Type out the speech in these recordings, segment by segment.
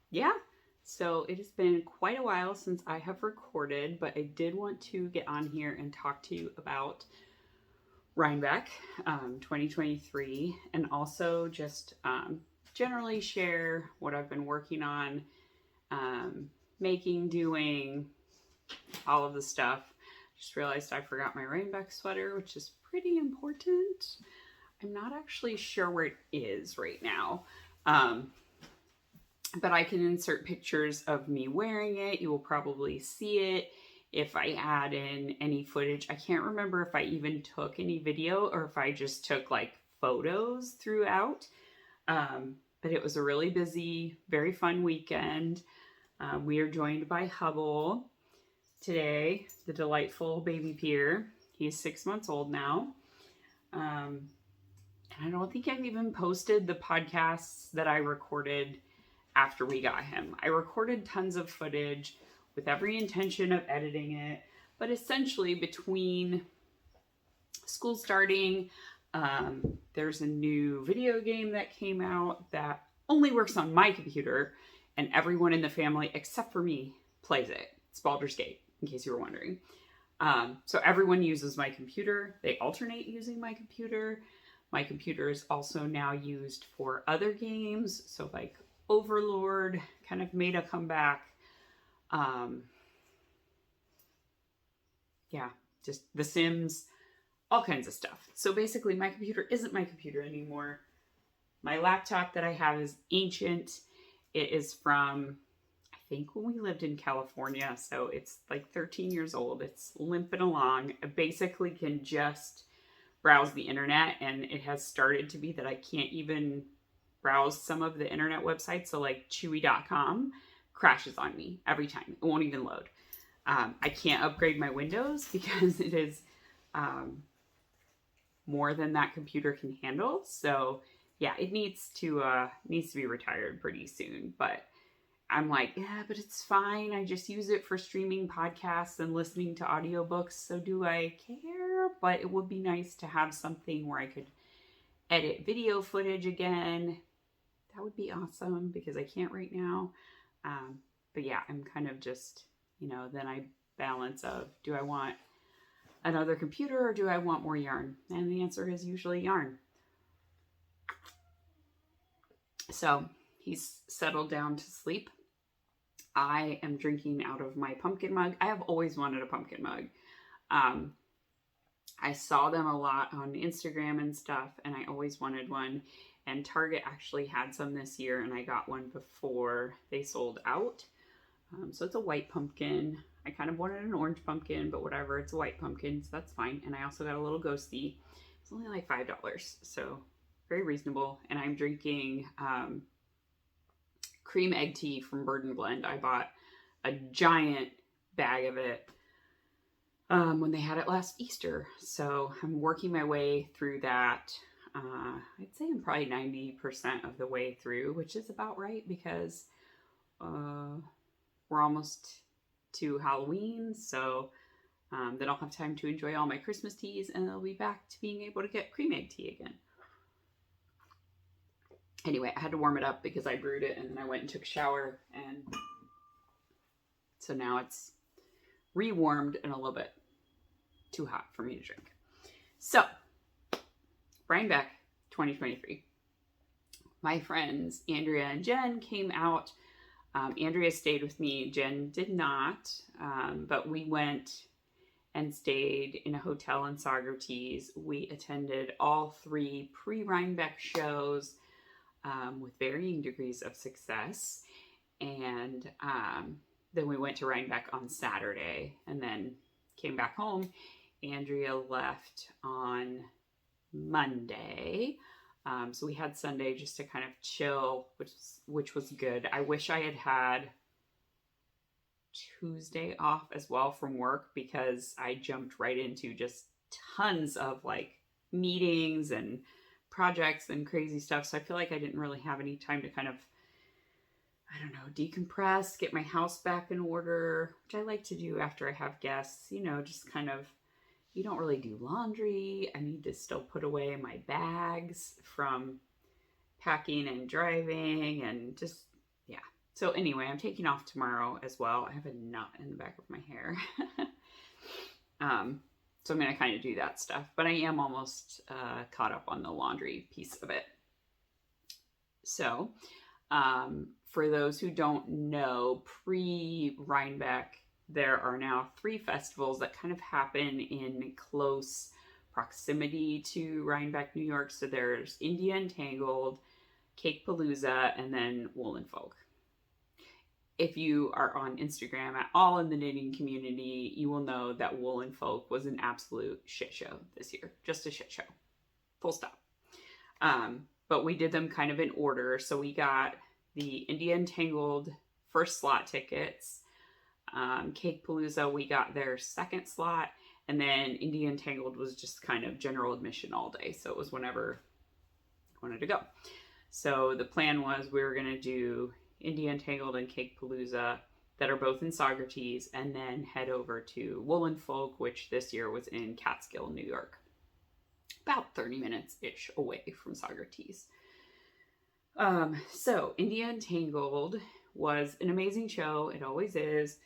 Yeah, so it has been quite a while since I have recorded, but I did want to get on here and talk to you about Rhinebeck 2023 and also just generally share what I've been working on, um, making, doing, all of the stuff. Just realized I forgot my Rhinebeck sweater, which is pretty important. I'm not actually sure where it is right now. Um, but I can insert pictures of me wearing it. You will probably see it if I add in any footage. I can't remember if I even took any video or if I just took like photos throughout. But it was a really busy, very fun weekend. We are joined by Hubble today, the delightful baby Pyr. He's 6 months old now. And I don't think I've even posted the podcasts that I recorded after we got him. I recorded tons of footage with every intention of editing it, but essentially between school starting, there's a new video game that came out that only works on my computer, and everyone in the family except for me plays it. It's Baldur's Gate, in case you were wondering. So everyone uses my computer. They alternate using my computer. My computer is also now used for other games, so like Overlord kind of made a comeback. Yeah, just The Sims, all kinds of stuff. So basically my computer isn't my computer anymore. My laptop that I have is ancient. It is from, I think, when we lived in California. So it's like 13 years old. It's limping along. I basically can just browse the internet, and it has started to be that I can't even browse some of the internet websites. So like chewy.com crashes on me every time. It won't even load. I can't upgrade my Windows because it is more than that computer can handle. So yeah, it needs to be retired pretty soon. But I'm like, yeah, but it's fine. I just use it for streaming podcasts and listening to audiobooks. So do I care? But it would be nice to have something where I could edit video footage again. That would be awesome because I can't right now. But yeah, I'm kind of just, then I balance of, do I want another computer or do I want more yarn? And the answer is usually yarn. So he's settled down to sleep. I am drinking out of my pumpkin mug. I have always wanted a pumpkin mug. I saw them a lot on Instagram and stuff, and I always wanted one. And Target actually had some this year, and I got one before they sold out. So it's a white pumpkin. I kind of wanted an orange pumpkin, but whatever, it's a white pumpkin, so that's fine. And I also got a little ghosty. It's only like $5, so very reasonable. And I'm drinking cream egg tea from Bird and Blend. I bought a giant bag of it when they had it last Easter. So I'm working my way through that. I'd say I'm probably 90% of the way through, which is about right because we're almost to Halloween. So then I'll have time to enjoy all my Christmas teas, and I'll be back to being able to get cream egg tea again. Anyway, I had to warm it up because I brewed it and then I went and took a shower, and so now it's rewarmed and a little bit too hot for me to drink. So, Rhinebeck 2023. My friends Andrea and Jen came out. Andrea stayed with me. Jen did not, but we went and stayed in a hotel in Saugerties. We attended all 3 pre-Rhinebeck shows with varying degrees of success. And then we went to Rhinebeck on Saturday and then came back home. Andrea left on Monday. So we had Sunday just to kind of chill, which was good. I wish I had had Tuesday off as well from work because I jumped right into just tons of like meetings and projects and crazy stuff. So I feel like I didn't really have any time to kind of, decompress, get my house back in order, which I like to do after I have guests, just kind of, you don't really do laundry. I need to still put away my bags from packing and driving and just yeah. So anyway, I'm taking off tomorrow as well. I have a knot in the back of my hair. So I'm going to kind of do that stuff. But I am almost caught up on the laundry piece of it. So for those who don't know, pre-Rhinebeck, there are now 3 festivals that kind of happen in close proximity to Rhinebeck, New York. So there's India Entangled, Cake Palooza, and then Woolen Folk. If you are on Instagram at all in the knitting community, you will know that Woolen Folk was an absolute shit show this year. Just a shit show. Full stop. But we did them kind of in order. So we got the India Entangled first slot tickets. Cake Palooza, we got their second slot. And then India Entangled was just kind of general admission all day. So it was whenever you wanted to go. So the plan was we were going to do India Entangled and Cake Palooza that are both in Saugerties, and then head over to Woolen Folk, which this year was in Catskill, New York. About 30 minutes-ish away from Saugerties. So India Entangled was an amazing show. It always is.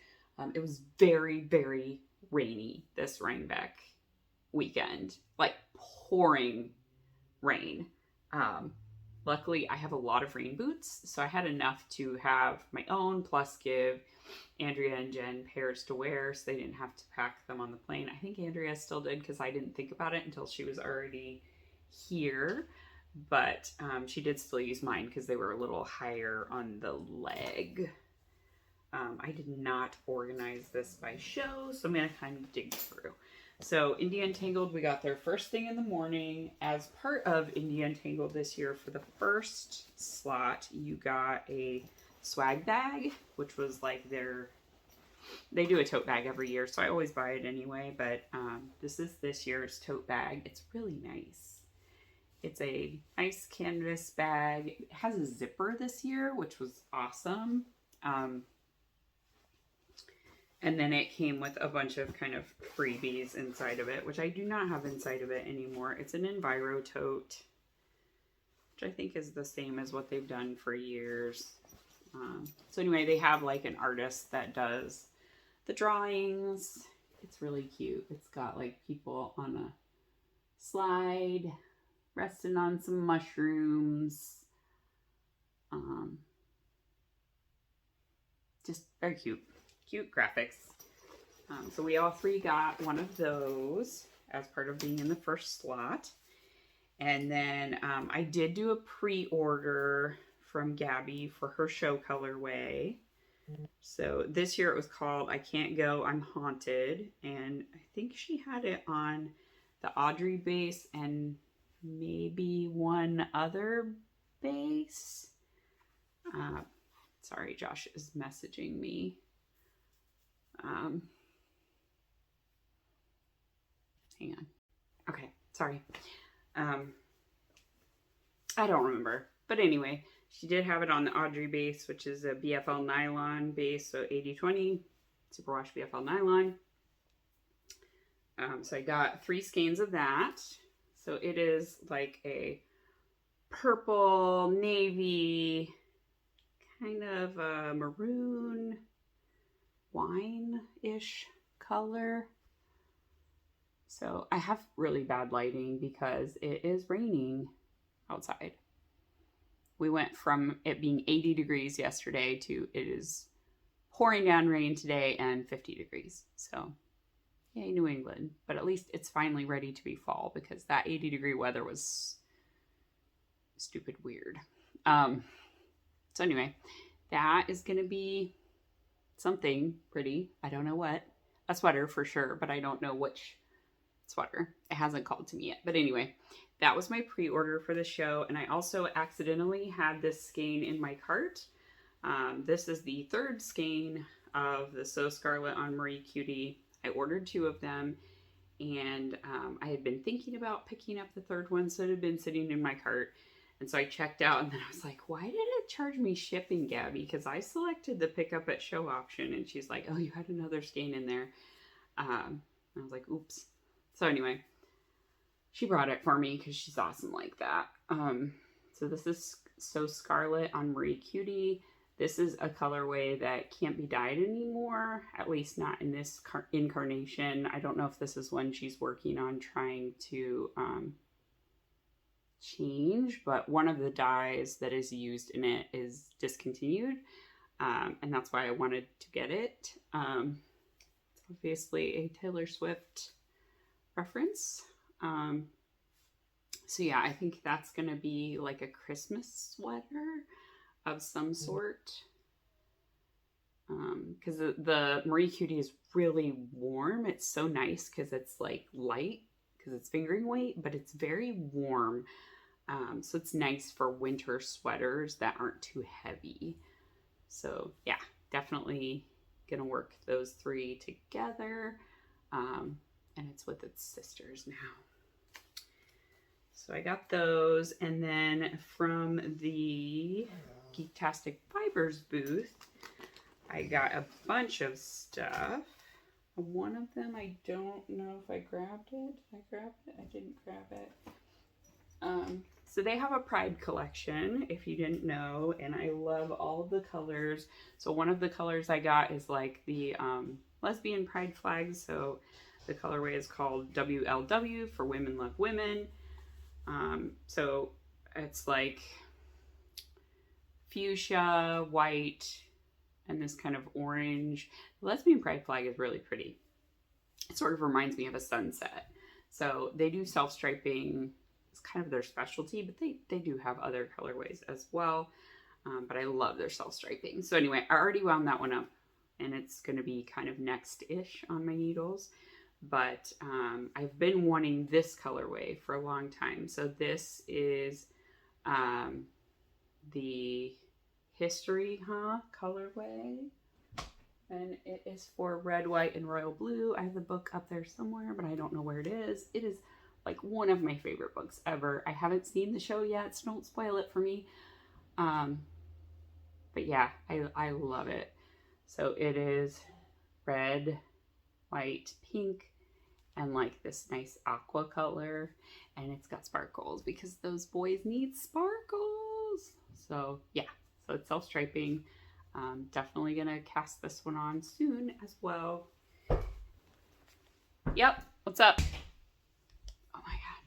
It was very, very rainy this Rhinebeck weekend. Like pouring rain. Luckily, I have a lot of rain boots, so I had enough to have my own, plus give Andrea and Jen pairs to wear, so they didn't have to pack them on the plane. I think Andrea still did, because I didn't think about it until she was already here, but she did still use mine, because they were a little higher on the leg. I did not organize this by show, so I'm going to kind of dig through. So India Entangled, we got there first thing in the morning. As part of India Entangled this year, for the first slot, you got a swag bag, which was like they do a tote bag every year, so I always buy it anyway, but this is this year's tote bag. It's really nice. It's a nice canvas bag. It has a zipper this year, which was awesome. And then it came with a bunch of kind of freebies inside of it, which I do not have inside of it anymore. It's an Enviro tote, which I think is the same as what they've done for years. So anyway, they have like an artist that does the drawings. It's really cute. It's got like people on a slide, resting on some mushrooms. Just very cute. Cute graphics. So we all 3 got one of those as part of being in the first slot. And then I did do a pre-order from Gabby for her show colorway. So this year it was called I Can't Go, I'm Haunted. And I think she had it on the Audrey base and maybe one other base. Sorry, Josh is messaging me. Hang on. Okay, sorry. I don't remember. But anyway, she did have it on the Audrey base, which is a BFL nylon base, so 80/20 superwash BFL nylon. So I got 3 skeins of that. So it is like a purple, navy, kind of a maroon, wine-ish color. So I have really bad lighting because it is raining outside. We went from it being 80 degrees yesterday to it is pouring down rain today and 50 degrees. So yay, New England. But at least it's finally ready to be fall, because that 80-degree weather was stupid weird. So anyway, that is going to be something pretty. I don't know what. A sweater for sure, but I don't know which sweater. It hasn't called to me yet. But anyway, that was my pre-order for the show. And I also accidentally had this skein in my cart. This is the 3rd skein of the So Scarlet on Marie Cutie. I ordered 2 of them, and I had been thinking about picking up the 3rd one, so it had been sitting in my cart. And so I checked out, and then I was like, why did it charge me shipping, Gabby? Because I selected the pickup at show option, and she's like, oh, you had another skein in there. I was like, oops. So anyway, she brought it for me because she's awesome like that. So this is So Scarlet on Marie Cutie. This is a colorway that can't be dyed anymore, at least not in this incarnation. I don't know if this is one she's working on trying to change, but one of the dyes that is used in it is discontinued, and that's why I wanted to get it. It's obviously a Taylor Swift reference. So yeah, I think that's going to be like a Christmas sweater of some sort. Because the Marie Cutie is really warm. It's so nice because it's like light, because it's fingering weight, but it's very warm. So it's nice for winter sweaters that aren't too heavy. So yeah, definitely going to work those three together. And it's with its sisters now. So I got those, and then from the Geektastic Fibers booth, I got a bunch of stuff. One of them, I don't know if I grabbed it. Did I grab it? I didn't grab it. So they have a Pride collection, if you didn't know, and I love all of the colors. So one of the colors I got is like the lesbian Pride flags. So the colorway is called WLW, for Women Love Women. So it's like fuchsia, white, and this kind of orange. The lesbian Pride flag is really pretty. It sort of reminds me of a sunset. So they do self-striping. It's kind of their specialty, but they do have other colorways as well. But I love their self-striping. So anyway, I already wound that one up, and it's going to be kind of next-ish on my needles. But I've been wanting this colorway for a long time. So this is the History colorway. And it is for red, white, and royal blue. I have the book up there somewhere, but I don't know where it is. It is like one of my favorite books ever. I haven't seen the show yet, so don't spoil it for me. But yeah, I love it. So it is red, white, pink, and like this nice aqua color, and it's got sparkles because those boys need sparkles. So yeah, so it's self-striping. Definitely gonna cast this one on soon as well. Yep, what's up? Oh my god,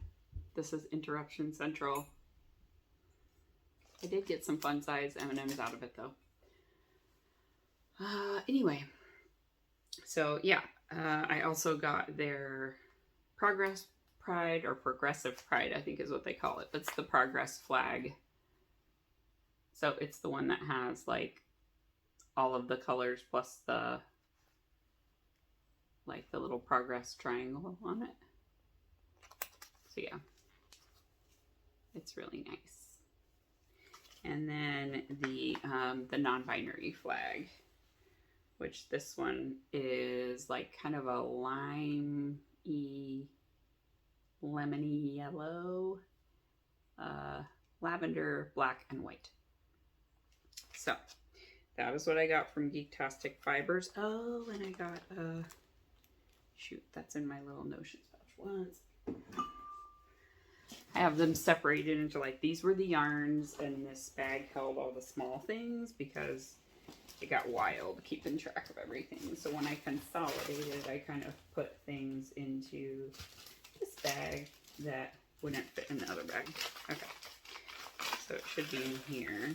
this is Interruption Central. I did get some fun size M&Ms out of it though. Anyway, so yeah, I also got their Progress Pride, or Progressive Pride, I think is what they call it. That's the Progress flag. So it's the one that has like all of the colors plus the like the little progress triangle on it. So yeah, it's really nice. And then the non-binary flag, which this one is like kind of a lime-y, lemony yellow, lavender, black, and white. So that is what I got from Geektastic Fibers. Oh, and I got shoot, that's in my little Notions pouch. Once I have them separated into like, these were the yarns, and this bag held all the small things because it got wild keeping track of everything. So when I consolidated, I kind of put things into this bag that wouldn't fit in the other bag. Okay, so it should be in here.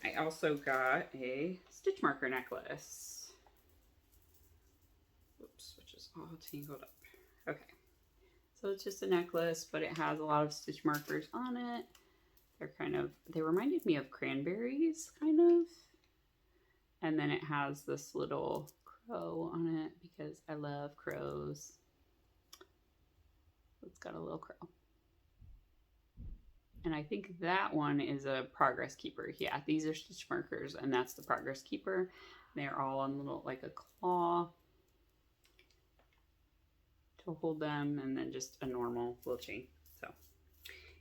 I also got a stitch marker necklace. Oops, which is all tangled up. Okay, so it's just a necklace, but it has a lot of stitch markers on it. They're kind of, they reminded me of cranberries, kind of. And then it has this little crow on it because I love crows. It's got a little crow. And I think that one is a progress keeper. Yeah, these are stitch markers, and that's the progress keeper. They're all on little, like a claw to hold them, and then just a normal little chain. So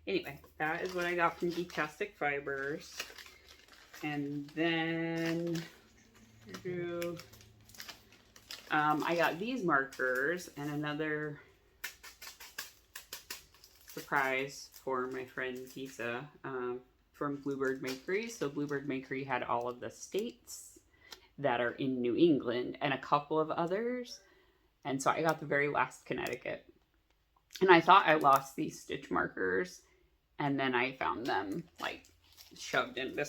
anyway, that is what I got from Geektastic Fibers. And then I got these markers and another surprise for my friend Kisa. from Bluebird Bakery. So Bluebird Bakery had all of the states that are in New England and a couple of others. And so I got the very last Connecticut. And I thought I lost these stitch markers, and then I found them like shoved into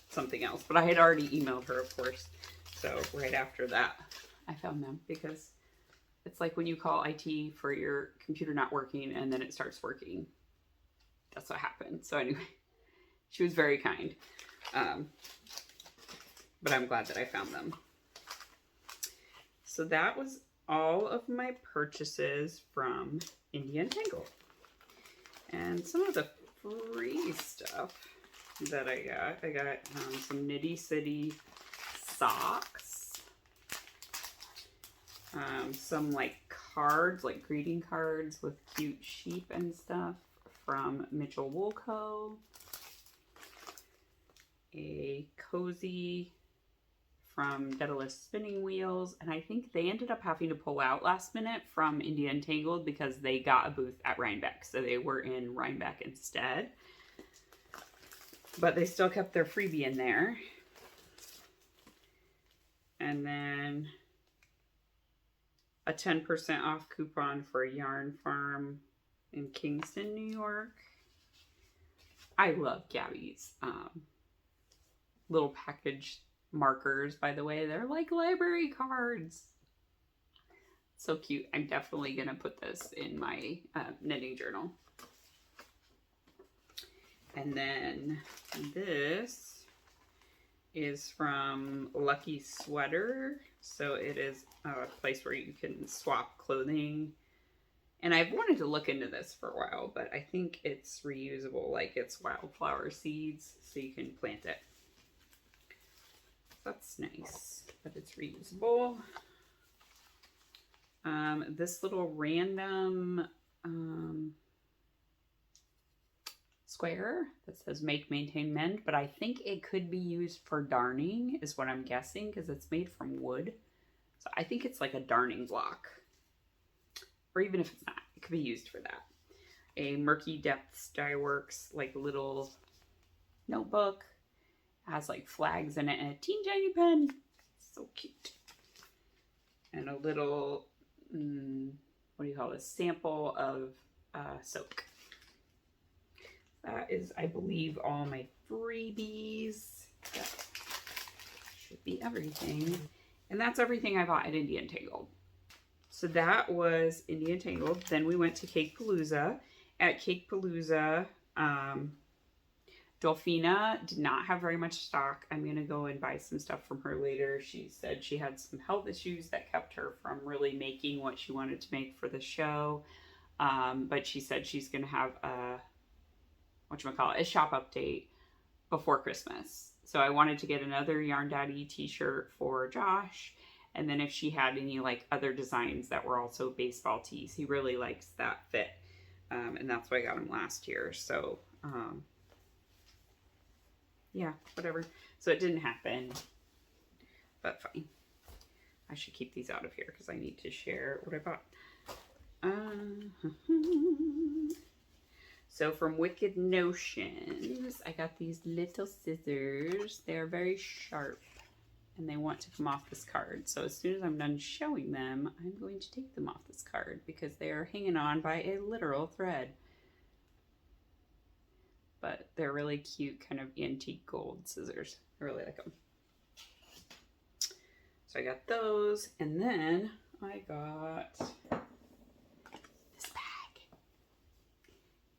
something else. But I had already emailed her, of course. So right after that, I found them, because it's like when you call IT for your computer not working and then it starts working. That's what happened. So anyway, she was very kind. But I'm glad that I found them. So that was all of my purchases from India Entangled. And some of the free stuff that I got some Nitty City socks, some like cards, like greeting cards with cute sheep and stuff from Mitchell Wool Co. A cozy from Daedalus Spinning Wheels, and I think they ended up having to pull out last minute from India Entangled because they got a booth at Rhinebeck, so they were in Rhinebeck instead. But they still kept their freebie in there. And then a 10% off coupon for Yarn Farm in Kingston, New York. I love Gabby's little package markers, by the way. They're like library cards. So cute. I'm definitely going to put this in my knitting journal. And then this is from Lucky Sweater. So it is a place where you can swap clothing. And I've wanted to look into this for a while, but I think it's reusable, like it's wildflower seeds, so you can plant it. That's nice, but it's reusable. This little random square that says make, maintain, mend, but I think it could be used for darning is what I'm guessing, because it's made from wood. So I think it's like a darning block, or even if it's not, it could be used for that. A Murky Depths Dye Works like little notebook. Has like flags in it and a teeny tiny pen. So cute. And a little, what do you call this? Sample of soak. That is, I believe, all my freebies. That should be everything. And that's everything I bought at India Entangled. So that was India Entangled. Then we went to Cake Palooza. At Cake Palooza, Dolphina did not have very much stock. I'm going to go and buy some stuff from her later. She said she had some health issues that kept her from really making what she wanted to make for the show. But she said she's going to have a shop update before Christmas. So I wanted to get another Yarn Daddy t-shirt for Josh. And then if she had any like other designs that were also baseball tees, he really likes that fit. And that's why I got him last year. So, yeah, whatever. So it didn't happen, but fine. I should keep these out of here because I need to share what I bought. So from Wicked Notions, I got these little scissors. They're very sharp and they want to come off this card. So as soon as I'm done showing them, I'm going to take them off this card because they are hanging on by a literal thread. But they're really cute, kind of antique gold scissors. I really like them. So I got those, and then I got this bag.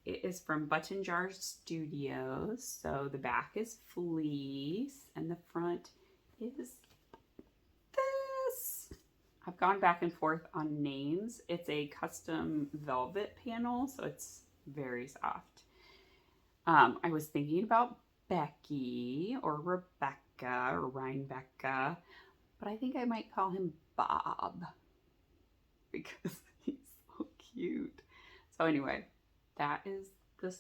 It is from Button Jar Studios. So the back is fleece, and the front is this. I've gone back and forth on names. It's a custom velvet panel, so it's very soft. I was thinking about Becky or Rebecca or Rhinebecca, but I think I might call him Bob because he's so cute. So anyway, that is this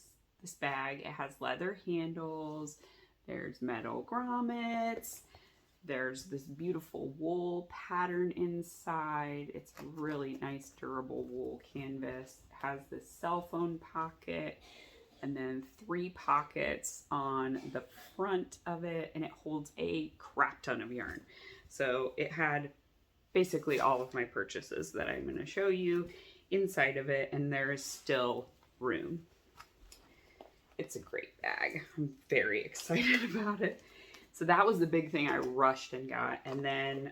bag. It has leather handles. There's metal grommets. There's this beautiful wool pattern inside. It's a really nice durable wool canvas. It has this cell phone pocket. and then 3 pockets on the front of it, and it holds a crap ton of yarn. So it had basically all of my purchases that I'm going to show you inside of it, and there is still room. It's a great bag. I'm very excited about it. So that was the big thing I rushed and got. And then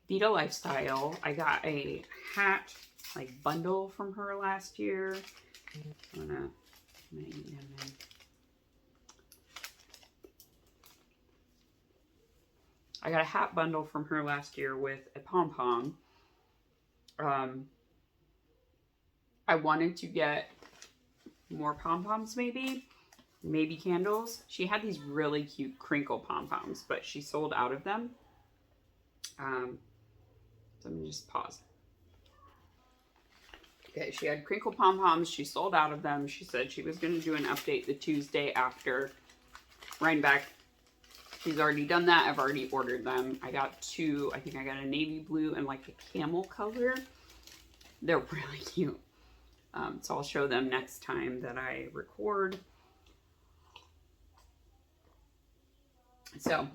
Vita Lifestyle, I got a hat like bundle from her last year. I got a hat bundle from her last year with a pom-pom. I wanted to get more pom-poms, maybe candles. She had these really cute crinkle pom-poms, but she sold out of them. So let me just pause. Okay, she had crinkle pom-poms. She sold out of them. She said she was going to do an update the Tuesday after Rhinebeck. She's already done that. I've already ordered them. I got 2. I think I got a navy blue and like a camel color. They're really cute. So I'll show them next time that I record. So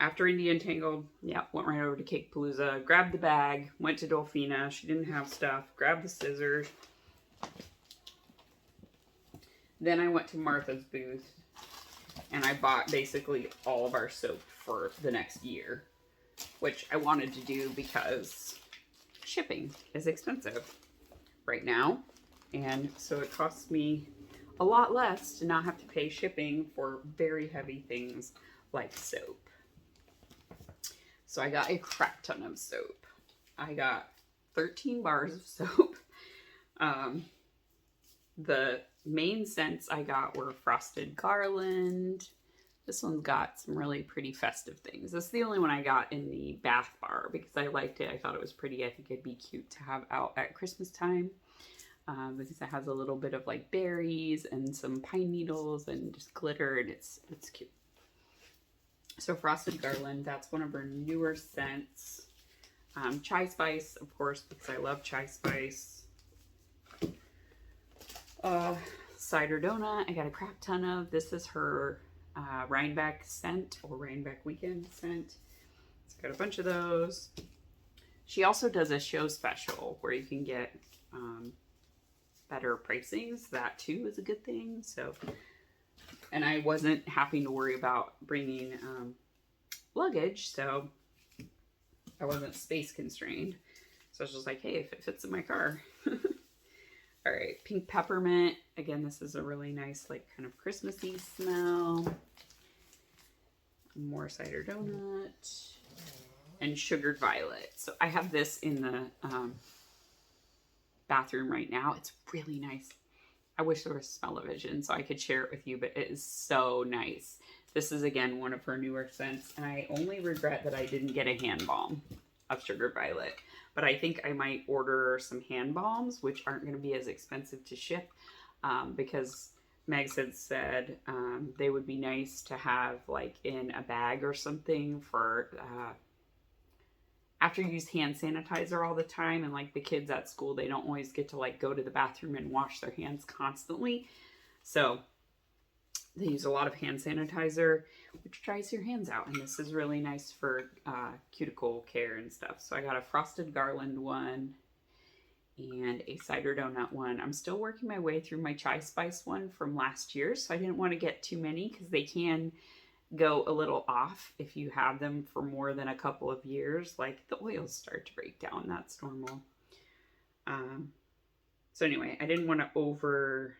after Indian Tangled, yeah, went right over to Cake Palooza, grabbed the bag, went to Dolphina. She didn't have stuff. Grabbed the scissors. Then I went to Martha's booth and I bought basically all of our soap for the next year, which I wanted to do because shipping is expensive right now. And so it costs me a lot less to not have to pay shipping for very heavy things like soap. So I got a crap ton of soap. I got 13 bars of soap. The main scents I got were Frosted Garland. This one's got some really pretty festive things. This is the only one I got in the bath bar because I liked it. I thought it was pretty. I think it'd be cute to have out at Christmas time because it has a little bit of like berries and some pine needles and just glitter, and it's cute. So Frosted Garland, that's one of her newer scents. Chai Spice, of course, because I love Chai Spice. Cider Donut, I got a crap ton of. This is her Rhinebeck scent or Rhinebeck weekend scent. It's got a bunch of those. She also does a show special where you can get better pricings. That too is a good thing. So, and I wasn't having to worry about bringing luggage, so I wasn't space constrained. So I was just like, hey, if it fits in my car. All right, Pink Peppermint. Again, this is a really nice, like, kind of Christmassy smell. More Cider Donut. And Sugared Violet. So I have this in the bathroom right now. It's really nice. I wish there was smell-o-vision so I could share it with you, but it is so nice. This is, again, one of her newer scents, and I only regret that I didn't get a hand balm of Sugared Violet. But I think I might order some hand balms, which aren't going to be as expensive to ship, because Megs had said they would be nice to have like in a bag or something for after you use hand sanitizer all the time, and like the kids at school, they don't always get to like go to the bathroom and wash their hands constantly. So they use a lot of hand sanitizer, which dries your hands out. And this is really nice for cuticle care and stuff. So I got a Frosted Garland one and a Cider Donut one. I'm still working my way through my Chai Spice one from last year. So I didn't want to get too many because they can go a little off if you have them for more than a couple of years. Like the oils start to break down. That's normal. So anyway, I didn't want to overdo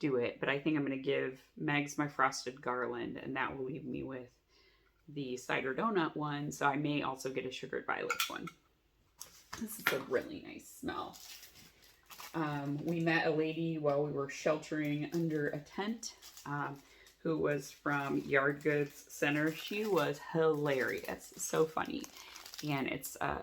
it, but I think I'm going to give Megs my Frosted Garland, and that will leave me with the Cider Donut one. So I may also get a Sugared Violet one. This is a really nice smell. We met a lady while we were sheltering under a tent who was from Yard Goods Center. She was hilarious. So funny. And it's a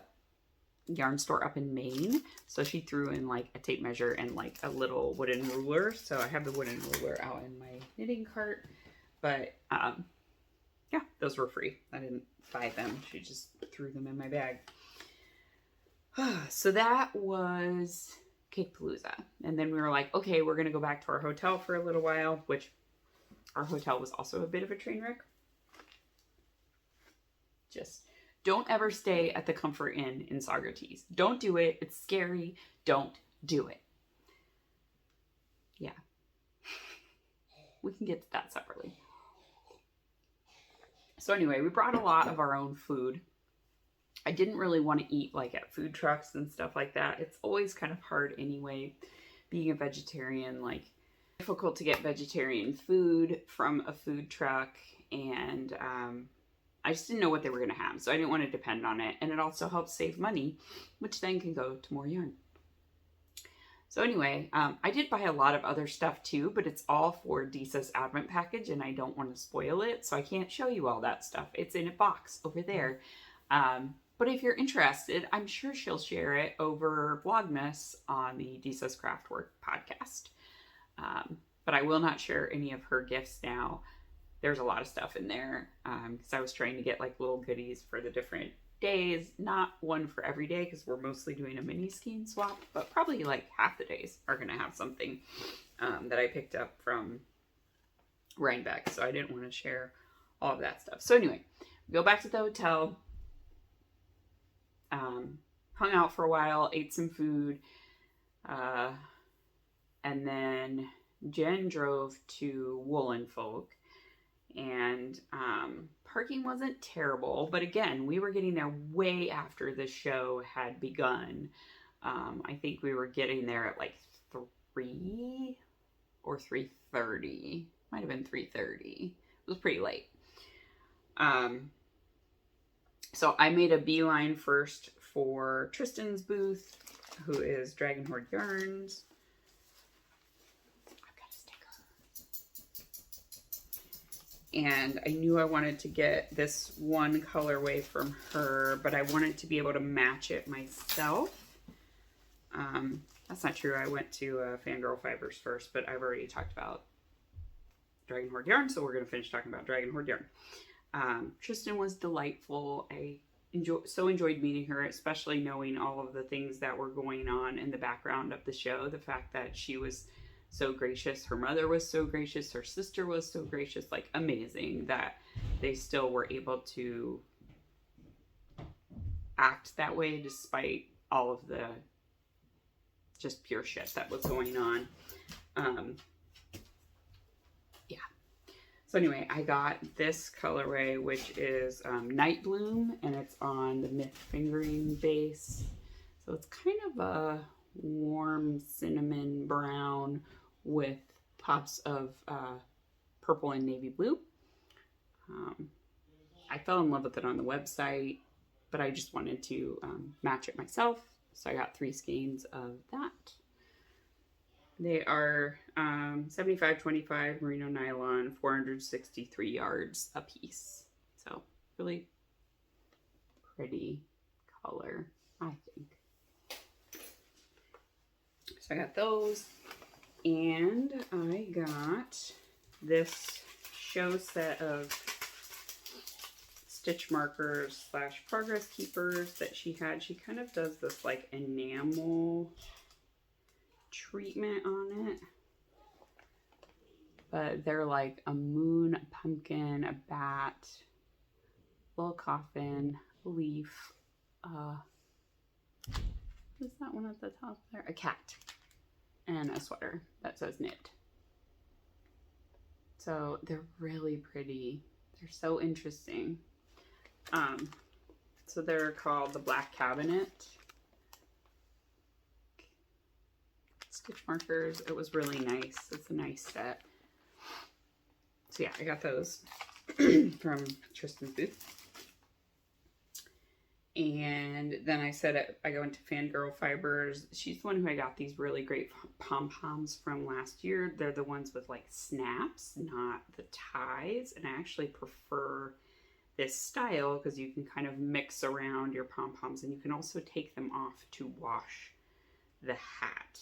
yarn store up in Maine. So she threw in like a tape measure and like a little wooden ruler. So I have the wooden ruler out in my knitting cart. But yeah, those were free. I didn't buy them. She just threw them in my bag. So that was Cakepalooza. And then we were like, okay, we're going to go back to our hotel for a little while, which our hotel was also a bit of a train wreck. Just don't ever stay at the Comfort Inn in Saugerties. Don't do it. It's scary. Don't do it. Yeah. We can get to that separately. So anyway, we brought a lot of our own food. I didn't really want to eat like at food trucks and stuff like that. It's always kind of hard anyway, being a vegetarian, like difficult to get vegetarian food from a food truck. And I just didn't know what they were going to have. So I didn't want to depend on it. And it also helps save money, which then can go to more yarn. So anyway, I did buy a lot of other stuff too, but it's all for Deesa's Advent package and I don't want to spoil it. So I can't show you all that stuff. It's in a box over there. But if you're interested, I'm sure she'll share it over Vlogmas on the Deesa's Craftwork podcast. But I will not share any of her gifts now. There's a lot of stuff in there because I was trying to get like little goodies for the different days. Not one for every day because we're mostly doing a mini skein swap, but probably like half the days are going to have something that I picked up from Rhinebeck. So I didn't want to share all of that stuff. So anyway, we go back to the hotel. Hung out for a while, ate some food, and then Jen drove to Woolen Folk, and parking wasn't terrible, but again, we were getting there way after the show had begun. I think we were getting there at like 3 or 3:30. Might have been 3:30. It was pretty late. So I made a beeline first for Tristan's booth, who is Dragon Horde Yarns. I've got a sticker. And I knew I wanted to get this one colorway from her, but I wanted to be able to match it myself. That's not true. I went to Fangirl Fibers first, but I've already talked about Dragon Horde Yarn, so we're going to finish talking about Dragon Horde Yarn. Tristan was delightful. I enjoyed meeting her, especially knowing all of the things that were going on in the background of the show. The fact that she was so gracious, her mother was so gracious, her sister was so gracious, like amazing that they still were able to act that way despite all of the just pure shit that was going on. So anyway, I got this colorway, which is Night Bloom, and it's on the Myth Fingering base. So it's kind of a warm cinnamon brown with pops of purple and navy blue. I fell in love with it on the website, but I just wanted to match it myself. So I got 3 skeins of that. They are 75-25 merino nylon, 463 yards a piece. So really pretty color, I think. So I got those, and I got this show set of stitch markers / progress keepers that she had. She kind of does this like enamel treatment on it, but they're like a moon, a pumpkin, a bat, little coffin, a leaf, is that one at the top there? A cat, and a sweater that says knit. So they're really pretty. They're so interesting. So they're called the Black Cabinet stitch markers. It was really nice. It's a nice set. So yeah, I got those from Tristan's booth. And then I said I go into Fangirl Fibers. She's the one who I got these really great pom-poms from last year. They're the ones with like snaps, not the ties. And I actually prefer this style because you can kind of mix around your pom-poms, and you can also take them off to wash the hat,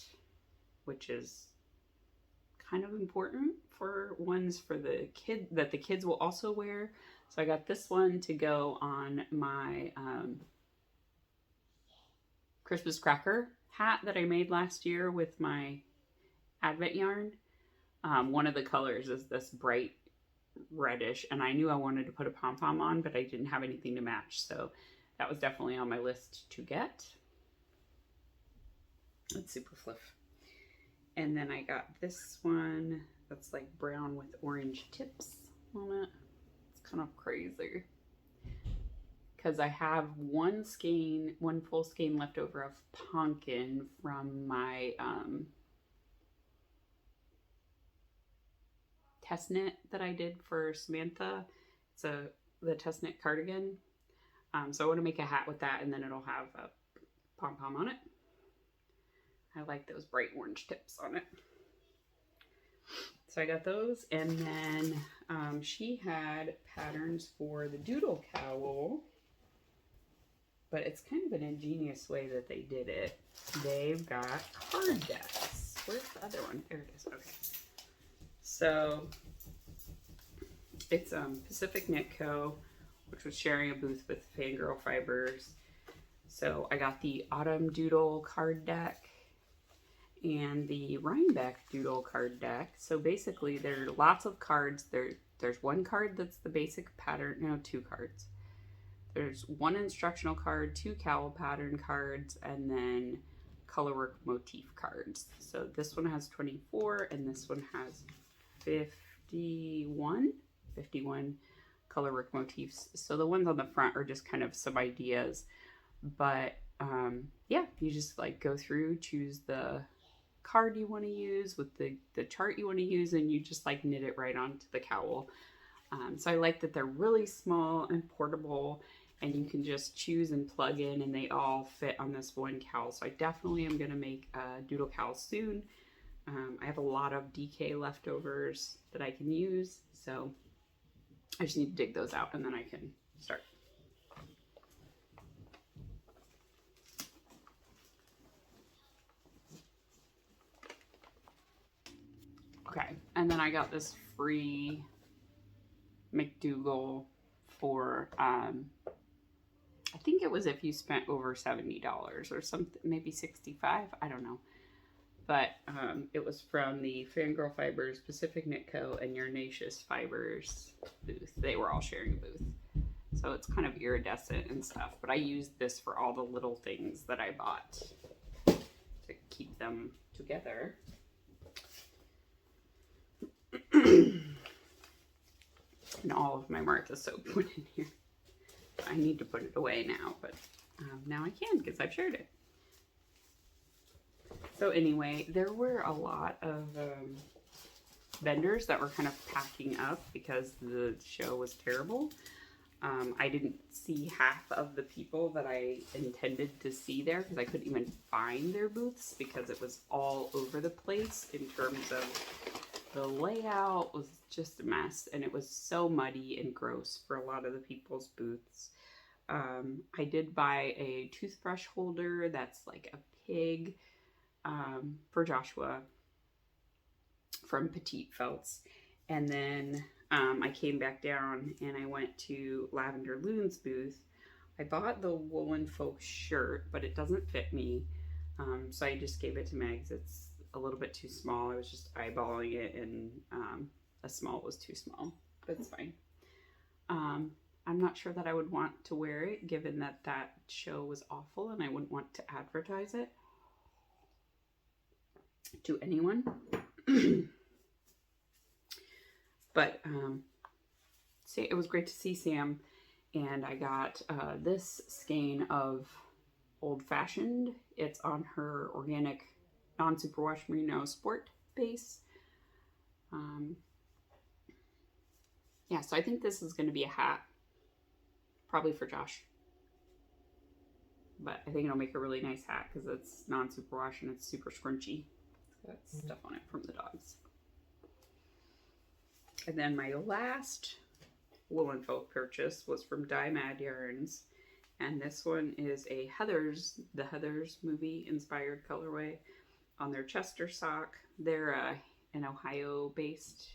which is kind of important for ones for the kid that the kids will also wear. So I got this one to go on my Christmas cracker hat that I made last year with my Advent yarn. One of the colors is this bright reddish, and I knew I wanted to put a pom-pom on, but I didn't have anything to match, so that was definitely on my list to get. It's super fluff. And then I got this one that's like brown with orange tips on it. It's kind of crazy because I have one full skein left over of pumpkin from my test knit that I did for Samantha. It's the test knit cardigan. So I want to make a hat with that, and then it'll have a pom-pom on it. I like those bright orange tips on it. So I got those, and then she had patterns for the doodle cowl, but it's kind of an ingenious way that they did it. They've got card decks. Where's the other one? There it is. Okay. So it's Pacific Knit Co., which was sharing a booth with Fangirl Fibers. So I got the Autumn Doodle card deck and the Rhinebeck Doodle card deck. So basically there are lots of cards. There's one card that's the basic pattern, no, two cards. There's one instructional card, two cowl pattern cards, and then colorwork motif cards. So this one has 24 and this one has 51 colorwork motifs. So the ones on the front are just kind of some ideas, but yeah, you just like go through, choose the card you want to use with the chart you want to use, and you just like knit it right onto the cowl. So I like that they're really small and portable, and you can just choose and plug in, and they all fit on this one cowl. So I definitely am going to make a doodle cowl soon. I have a lot of DK leftovers that I can use, so I just need to dig those out and then I can start. Okay, and then I got this free McDougall for, I think it was if you spent over $70 or something, maybe 65, I don't know. But it was from the Fangirl Fibers, Pacific Knit Co., and Yarnaceous Fibers booth. They were all sharing a booth. So it's kind of iridescent and stuff, but I used this for all the little things that I bought to keep them together. And all of my Martha soap went in here. I need to put it away now, but now I can because I've shared it. So anyway, there were a lot of vendors that were kind of packing up because the show was terrible. I didn't see half of the people that I intended to see there because I couldn't even find their booths because it was all over the place in terms of the layout was just a mess, and it was so muddy and gross for a lot of the people's booths. I did buy a toothbrush holder that's like a pig for Joshua from Petite Felts, and then I came back down and I went to Lavender Loon's booth. I bought the Woolen Folk shirt, but it doesn't fit me, so I just gave it to Megs. It's a little bit too small. I was just eyeballing it, and a small was too small, but it's fine. I'm not sure that I would want to wear it given that that show was awful and I wouldn't want to advertise it to anyone. But see, it was great to see Sam, and I got this skein of Old Fashioned. It's on her organic non-superwash merino sport base. Yeah, so I think this is going to be a hat, probably for Josh. But I think it'll make a really nice hat because it's non-superwash and it's super scrunchy. It's got stuff on it from the dogs. And then my last Woolen Folk purchase was from Dye Mad Yarns. And this one is a Heathers, the Heathers movie inspired colorway on their Chester sock. They're an Ohio-based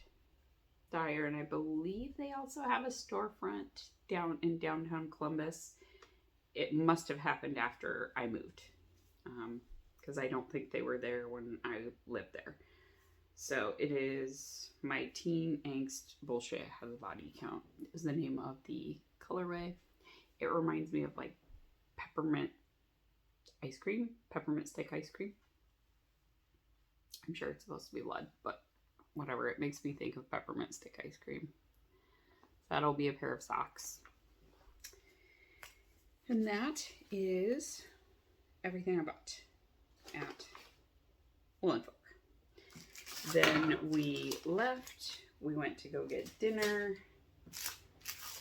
dyer, and I believe they also have a storefront down in downtown Columbus. It must have happened after I moved because I don't think they were there when I lived there. So it is My Teen Angst Bullshit Has a Body Count is the name of the colorway. It reminds me of like peppermint ice cream, peppermint stick ice cream. I'm sure it's supposed to be lead, but whatever. It makes me think of peppermint stick ice cream. That'll be a pair of socks. And that is everything I bought at Wool & Folk. Then we left. We went to go get dinner.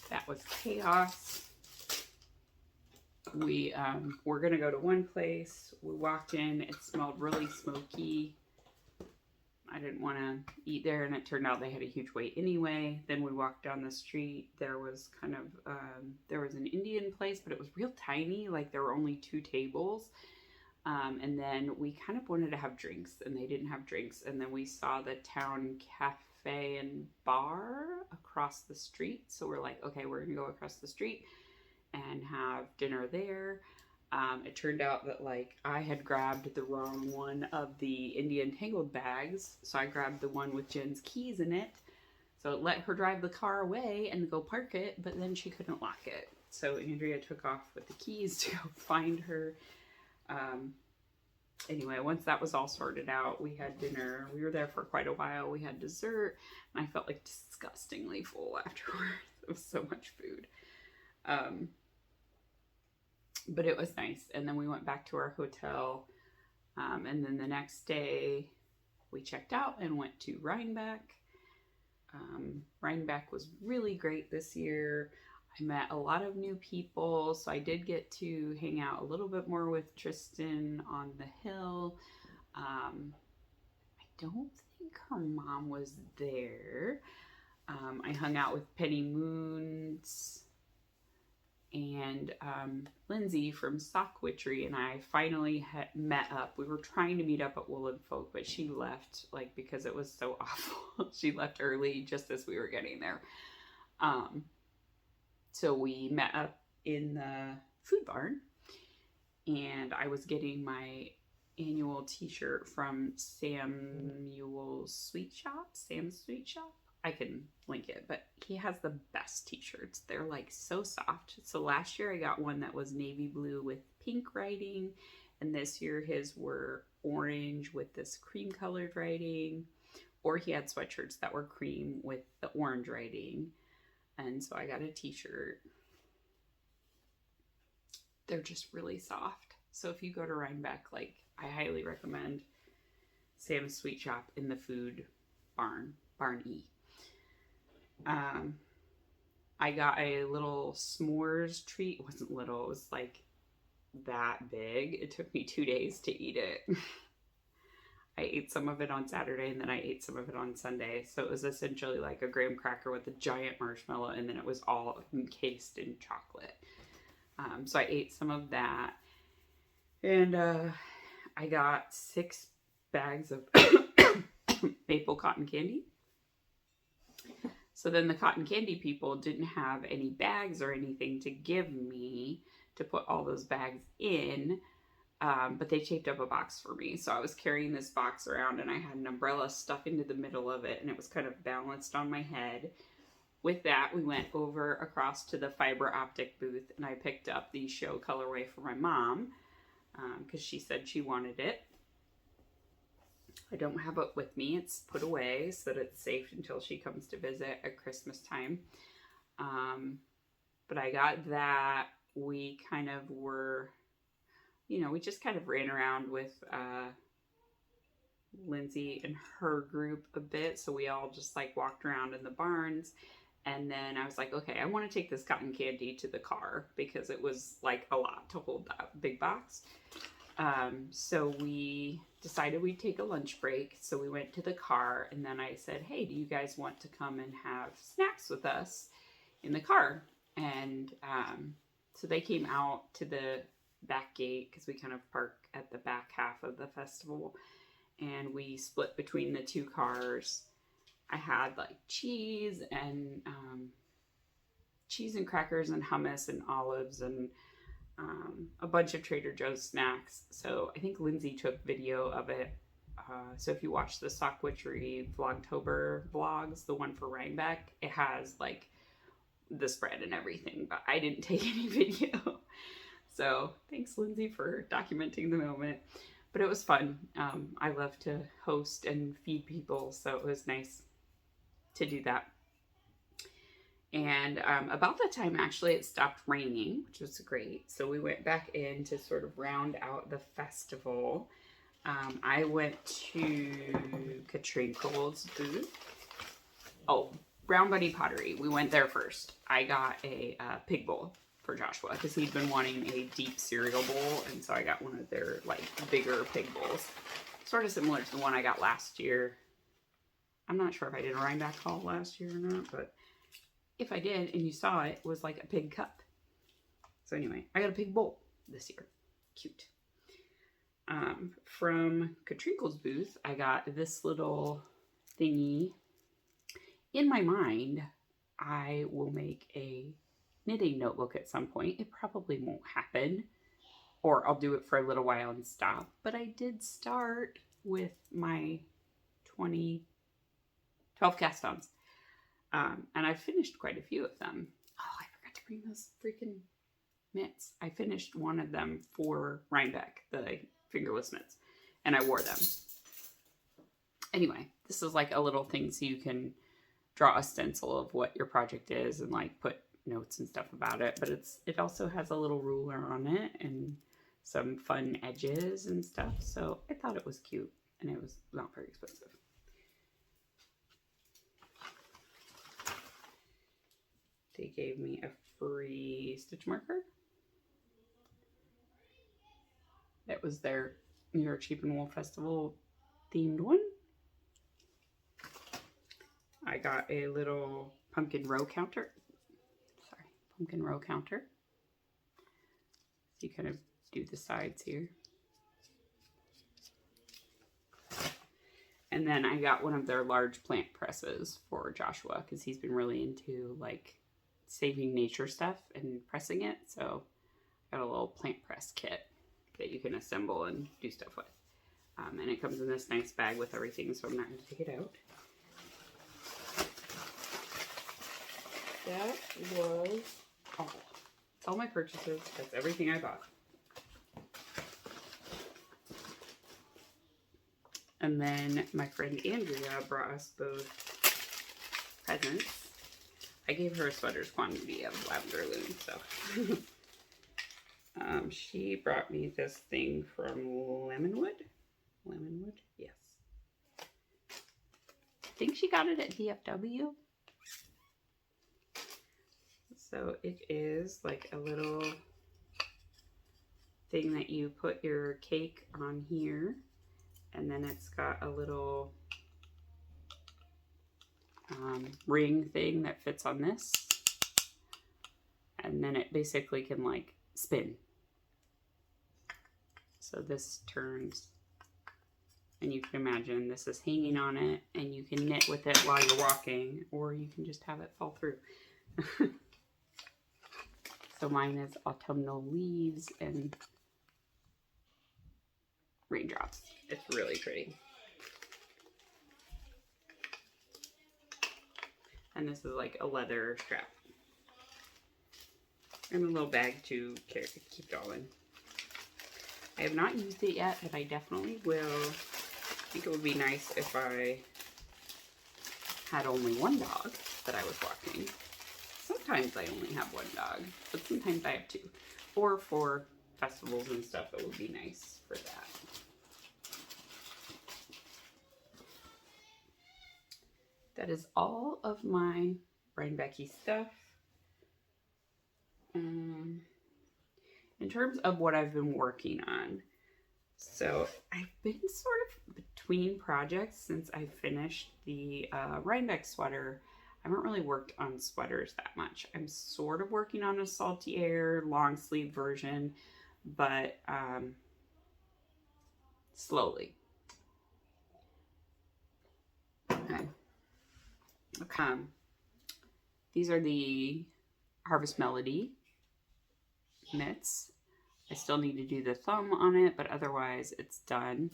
That was chaos. We were going to go to one place. We walked in. It smelled really smoky. I didn't want to eat there, and it turned out they had a huge wait anyway. Then we walked down the street. There was kind of, there was an Indian place, but it was real tiny. Like, there were only 2 tables. And then we kind of wanted to have drinks, and they didn't have drinks. And then we saw the town cafe and bar across the street. So we're like, okay, we're going to go across the street and have dinner there. It turned out that like I had grabbed the wrong one of the Indian Tangled bags. So I grabbed the one with Jen's keys in it. So it let her drive the car away and go park it, but then she couldn't lock it. So Andrea took off with the keys to go find her. Anyway, once that was all sorted out, we had dinner. We were there for quite a while. We had dessert, and I felt like disgustingly full afterwards. It was so much food. But it was nice. And then we went back to our hotel. And then the next day we checked out and went to Rhinebeck. Rhinebeck was really great this year. I met a lot of new people. So I did get to hang out a little bit more with Tristan on the hill. I don't think her mom was there. I hung out with Penny Moons and Lindsay from Sock Witchery, and I finally met up. We were trying to meet up at Wool & Folk, but she left like because it was so awful. She left early just as we were getting there. So we met up in the food barn, and I was getting my annual t-shirt from Sam's Sweet Shop. I can link it, but he has the best t-shirts. They're like so soft. So last year I got one that was navy blue with pink writing, and this year his were orange with this cream colored writing, or he had sweatshirts that were cream with the orange writing. And so I got a t-shirt. They're just really soft. So if you go to Rhinebeck, like, I highly recommend Sam's Sweet Shop in the food barn, Barn E. I got a little s'mores treat. It wasn't little, it was like that big. It took me 2 days to eat it. I ate some of it on Saturday, and then I ate some of it on Sunday. So it was essentially like a graham cracker with a giant marshmallow, and then it was all encased in chocolate. So I ate some of that. And I got 6 bags of maple cotton candy. So then the cotton candy people didn't have any bags or anything to give me to put all those bags in. But they taped up a box for me. So I was carrying this box around, and I had an umbrella stuck into the middle of it, and it was kind of balanced on my head. With that, we went over across to the fiber optic booth, and I picked up the show colorway for my mom because she said she wanted it. I don't have it with me. It's put away so that it's safe until she comes to visit at Christmas time. But I got that. We kind of were... we just kind of ran around with Lindsay and her group a bit. So we all just like walked around in the barns. And then I was like, okay, I want to take this cotton candy to the car because it was like a lot to hold that big box. So we decided we'd take a lunch break. So we went to the car, and then I said, hey, do you guys want to come and have snacks with us in the car? And so they came out to the back gate because we kind of park at the back half of the festival, and we split between the 2 cars. I had like cheese and crackers and hummus and olives and a bunch of Trader Joe's snacks. So I think Lindsay took video of it. So if you watch the Sock Witchery Vlogtober vlogs, the one for Rhinebeck, it has like the spread and everything, but I didn't take any video. So thanks, Lindsay, for documenting the moment. But it was fun. I love to host and feed people, so it was nice to do that. And about that time, actually, it stopped raining, which was great. So we went back in to sort of round out the festival. I went to Katrine Cole's booth. Oh, Brown Bunny Pottery. We went there first. I got a pig bowl for Joshua because he'd been wanting a deep cereal bowl, and so I got one of their like bigger pig bowls, sort of similar to the one I got last year. I'm not sure if I did a Rhinebeck haul last year or not, but if I did and you saw it, it was like a pig cup. So anyway, I got a pig bowl this year. Cute. From Katrinkle's booth, I got this little thingy. In my mind, I will make a knitting notebook at some point. It probably won't happen, or I'll do it for a little while and stop. But I did start with my 12 cast-ons. And I finished quite a few of them. Oh, I forgot to bring those freaking mitts. I finished one of them for Rhinebeck, the fingerless mitts, and I wore them. Anyway, this is like a little thing so you can draw a stencil of what your project is and like put notes and stuff about it. But it also has a little ruler on it and some fun edges and stuff. So I thought it was cute, and it was not very expensive. They gave me a free stitch marker. It was their New York Sheep and Wool Festival themed one. I got a little pumpkin row counter. Sorry, pumpkin row counter. So you kind of do the sides here. And then I got one of their large plant presses for Joshua because he's been really into like saving nature stuff and pressing it. So I got a little plant press kit that you can assemble and do stuff with. And it comes in this nice bag with everything, so I'm not going to take it out. That was all. That's all my purchases. That's everything I bought. And then my friend Andrea brought us both presents. I gave her a sweater's quantity of lavender loom, so. She brought me this thing from Lemonwood. Lemonwood? Yes. I think she got it at DFW. So it is like a little thing that you put your cake on here. And then it's got a little ring thing that fits on this. And then it basically can like spin. So this turns, and you can imagine this is hanging on it, and you can knit with it while you're walking, or you can just have it fall through. So mine is autumnal leaves and raindrops. It's really pretty. And this is like a leather strap. And a little bag to carry, keep it all in. I have not used it yet, but I definitely will. I think it would be nice if I had only one dog that I was walking. Sometimes I only have one dog, but sometimes I have two. Or for festivals and stuff, it would be nice for that. That is all of my Rhinebecky stuff. In terms of what I've been working on, so I've been sort of between projects since I finished the Rhinebeck sweater. I haven't really worked on sweaters that much. I'm sort of working on a Salty Air long sleeve version, but slowly. Okay. These are the Harvest Melody mitts. I still need to do the thumb on it, but otherwise it's done.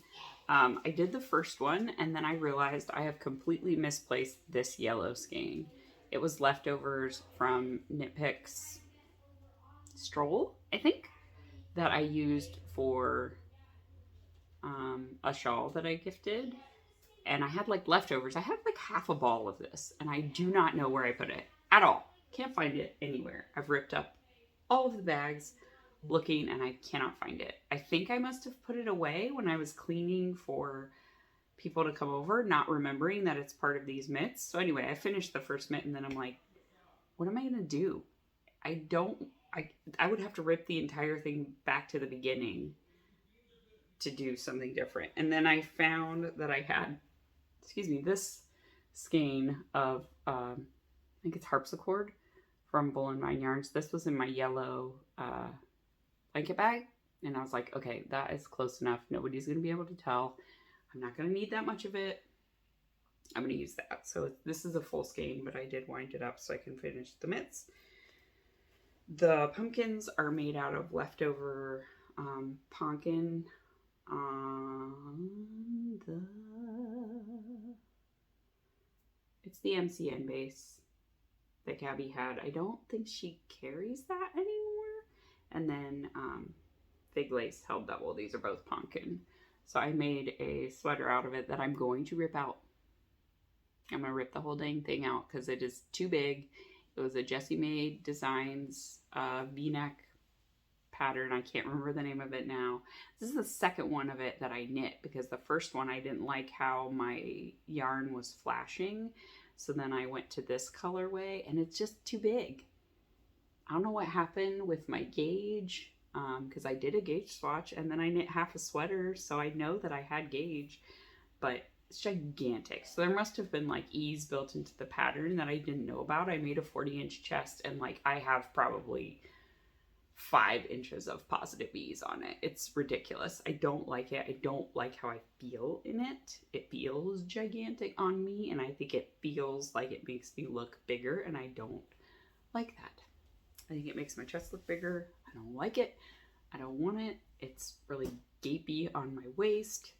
I did the first one, and then I realized I have completely misplaced this yellow skein. It was leftovers from Knit Picks Stroll, I think, that I used for a shawl that I gifted. And I had like leftovers. I had like half a ball of this, and I do not know where I put it at all. Can't find it anywhere. I've ripped up all of the bags looking, and I cannot find it. I think I must have put it away when I was cleaning for people to come over, not remembering that it's part of these mitts. So anyway, I finished the first mitt, and then I'm like, what am I gonna do? I would have to rip the entire thing back to the beginning to do something different. And then I found that I had, this skein of I think it's harpsichord from Bull and Vine Yarns. This was in my yellow blanket bag, and I was like, okay, that is close enough. Nobody's gonna be able to tell. I'm not gonna need that much of it. I'm gonna use that. So this is a full skein, but I did wind it up so I can finish the mitts. The pumpkins are made out of leftover pumpkin it's the MCN base that Gabby had. I don't think she carries that anymore. And then Fig Lace held double. These are both pumpkin. So I made a sweater out of it that I'm going to rip out. I'm going to rip the whole dang thing out because it is too big. It was a Jessie Made Designs V-neck pattern. I can't remember the name of it now. This is the second one of it that I knit because the first one I didn't like how my yarn was flashing. So then I went to this colorway, and it's just too big. I don't know what happened with my gauge because I did a gauge swatch, and then I knit half a sweater, so I know that I had gauge, but it's gigantic. So there must have been like ease built into the pattern that I didn't know about. I made a 40-inch chest, and like I have probably 5 inches of positive ease on it. It's ridiculous. I don't like it. I don't like how I feel in it. It feels gigantic on me, and I think it feels like it makes me look bigger, and I don't like that. I think it makes my chest look bigger. I don't like it. I don't want it. It's really gapey on my waist.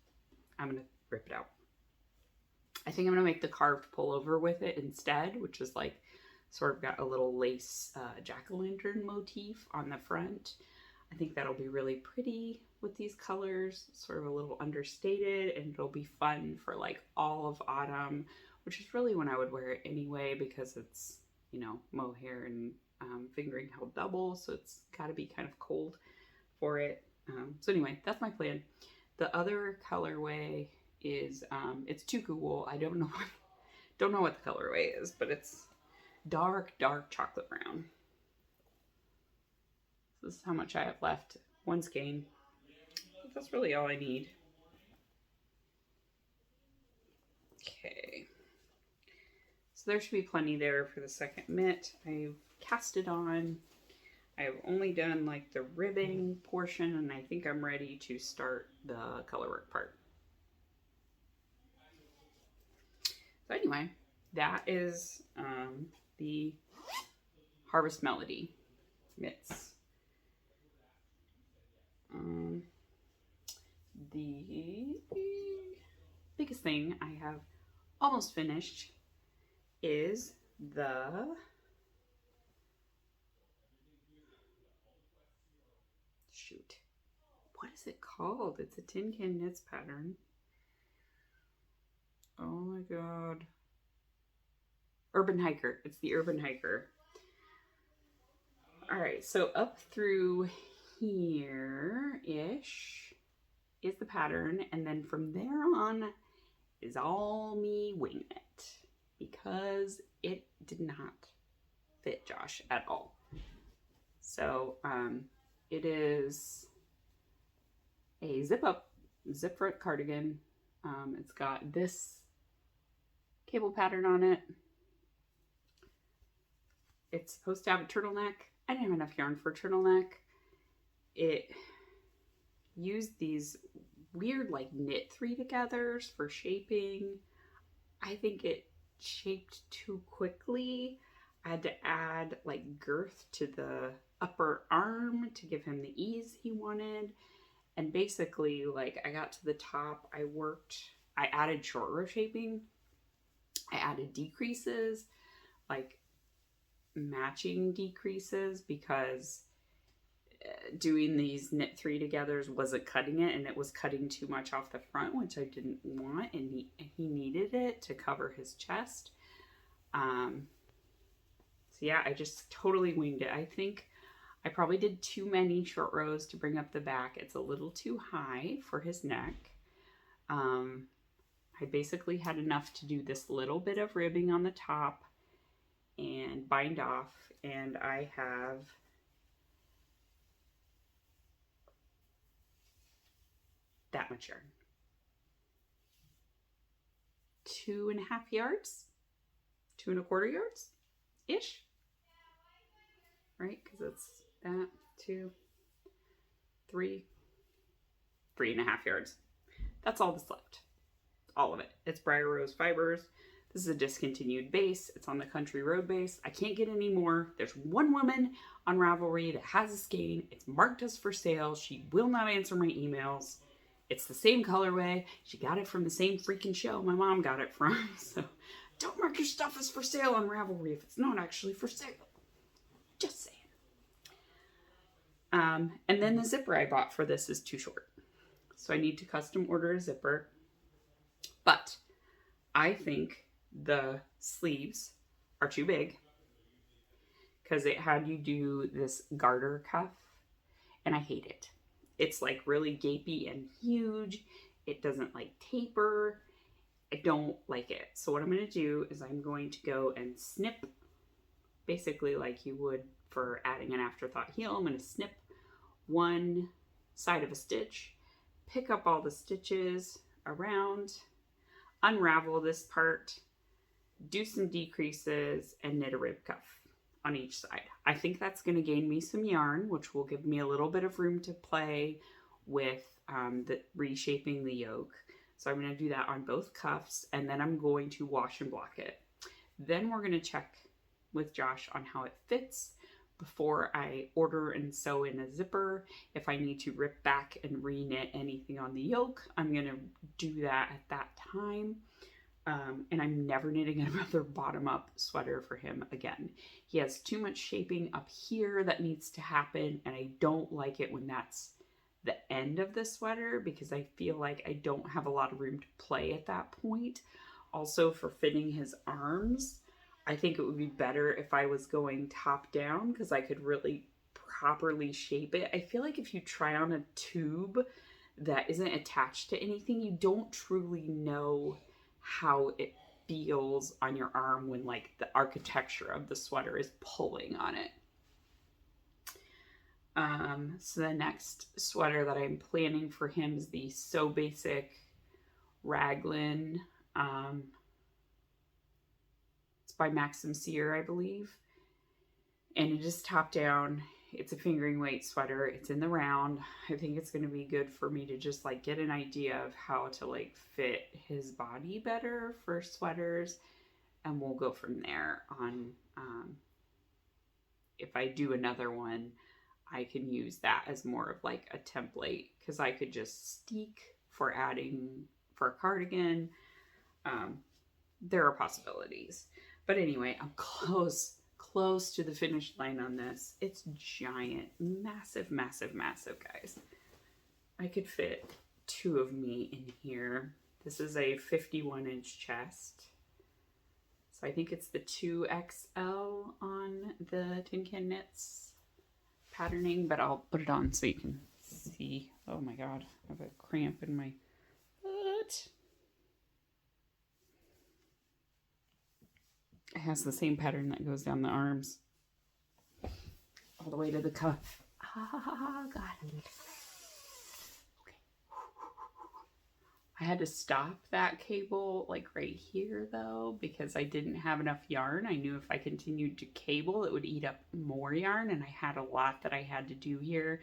I'm gonna rip it out. I think I'm gonna make the carved pullover with it instead, which is like sort of got a little lace jack-o'-lantern motif on the front. I think that'll be really pretty with these colors, sort of a little understated, and it'll be fun for like all of autumn, which is really when I would wear it anyway because it's, you know, mohair and fingering held double, so it's got to be kind of cold for it. So anyway, that's my plan. The other colorway is it's tuku wool. I don't know what the colorway is, but it's dark chocolate brown. So this is how much I have left. 1 skein. That's really all I need. Okay. So there should be plenty there for the second mitt. I've cast it on. I've only done like the ribbing portion, and I think I'm ready to start the colorwork part. So anyway, that is the Harvest Melody mitts. The biggest thing I have almost finished is the what is it called? It's a Tin Can Knits pattern. Oh my god. Urban Hiker. It's the Urban Hiker. Alright, so up through here-ish is the pattern, and then from there on is all me winging it because it did not fit Josh at all. So it is a zip front cardigan. It's got this cable pattern on it. It's supposed to have a turtleneck. I didn't have enough yarn for a turtleneck. It used these weird like knit 3-togethers for shaping. I think it shaped too quickly. I had to add like girth to the upper arm to give him the ease he wanted. And basically, like, I got to the top, I added short row shaping, I added decreases, like matching decreases, because doing these knit 3 togethers wasn't cutting it, and it was cutting too much off the front, which I didn't want, and he needed it to cover his chest. So yeah, I just totally winged it. I think I probably did too many short rows to bring up the back. It's a little too high for his neck. I basically had enough to do this little bit of ribbing on the top and bind off, and I have that much yarn. 2.5 yards, 2.25 yards ish, right? Because it's that 2, 3, 3.5 yards. That's all that's left. All of it. It's Briar Rose Fibers. This is a discontinued base. It's on the Country Road base. I can't get any more. There's one woman on Ravelry that has a skein. It's marked as for sale. She will not answer my emails. It's the same colorway. She got it from the same freaking show my mom got it from. So don't mark your stuff as for sale on Ravelry if it's not actually for sale. Just saying. And then the zipper I bought for this is too short. So I need to custom order a zipper. But I think the sleeves are too big because it had you do this garter cuff, and I hate it. It's like really gapey and huge. It doesn't like taper. I don't like it. So what I'm going to do is I'm going to go and snip, basically like you would for adding an afterthought heel. I'm going to snip one side of a stitch, pick up all the stitches around, unravel this part, do some decreases, and knit a rib cuff on each side. I think that's going to gain me some yarn, which will give me a little bit of room to play with the reshaping the yoke. So I'm going to do that on both cuffs, and then I'm going to wash and block it. Then we're going to check with Josh on how it fits before I order and sew in a zipper. If I need to rip back and re-knit anything on the yoke, I'm going to do that at that time. And I'm never knitting another bottom-up sweater for him again. He has too much shaping up here that needs to happen, and I don't like it when that's the end of the sweater because I feel like I don't have a lot of room to play at that point. Also, for fitting his arms, I think it would be better if I was going top down because I could really properly shape it. I feel like if you try on a tube that isn't attached to anything, you don't truly know how it feels on your arm when like the architecture of the sweater is pulling on it. So the next sweater that I'm planning for him is the So Basic Raglan. It's by Maxim Sear, I believe. And it is top down. It's a fingering weight sweater. It's in the round. I think it's going to be good for me to just like get an idea of how to like fit his body better for sweaters. And we'll go from there on. If I do another one, I can use that as more of like a template because I could just steek for adding for a cardigan. There are possibilities. But anyway, I'm close to the finish line on this. It's giant, massive, massive, massive, guys. I could fit 2 of me in here. This is a 51-inch chest. So I think it's the 2XL on the Tin Can Knits patterning, but I'll put it on so you can see. Oh my God, I have a cramp in my foot. It has the same pattern that goes down the arms all the way to the cuff. Ah, God. Okay. I had to stop that cable like right here though because I didn't have enough yarn. I knew if I continued to cable it would eat up more yarn, and I had a lot that I had to do here.